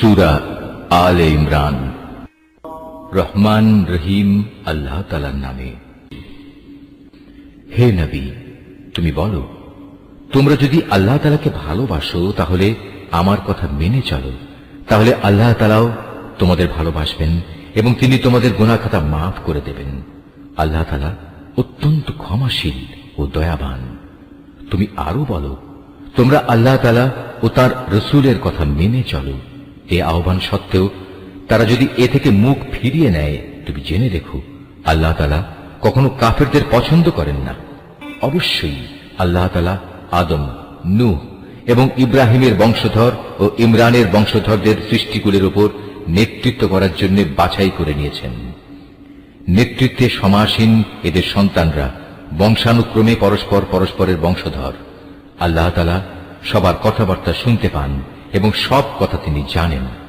সূরা আলে ইমরান। রহমান রহিম আল্লাহ তাআলার নামে। হে নবী, তুমি বলো, তোমরা যদি আল্লাহ তাআলাকে ভালোবাসো তাহলে আমার কথা মেনে চলো, তাহলে আল্লাহ তাআলাও তোমাদের ভালোবাসবেন এবং তিনি তোমাদের গুনাহ খাতা মাফ করে দেবেন। আল্লাহ তাআলা অত্যন্ত ক্ষমাশীল ও দয়াবান। তুমি আরো বলো, তোমরা আল্লাহ তাআলা ও তার রাসূলের কথা মেনে চলো। এ আহ্বান সত্ত্বেও তারা যদি এ থেকে মুখ ফিরিয়ে নেয়, তুমি জেনে রেখো আল্লাহ তাআলা কখনো কাফেরদের পছন্দ করেন না। অবশ্যই আল্লাহ তাআলা আদম, নূহ এবং ইব্রাহিমের বংশধর ও ইমরানের বংশধরদের সৃষ্টিকুলের উপর নেতৃত্ব করার জন্য বাছাই করে নিয়েছেন। নেতৃত্বে সমাসীন এদের সন্তানরা বংশানুক্রমে পরস্পর পরস্পরের বংশধর। আল্লাহ তাআলা সবার কথাবার্তা শুনতে পান এবং সব কথা তিনি জানেন।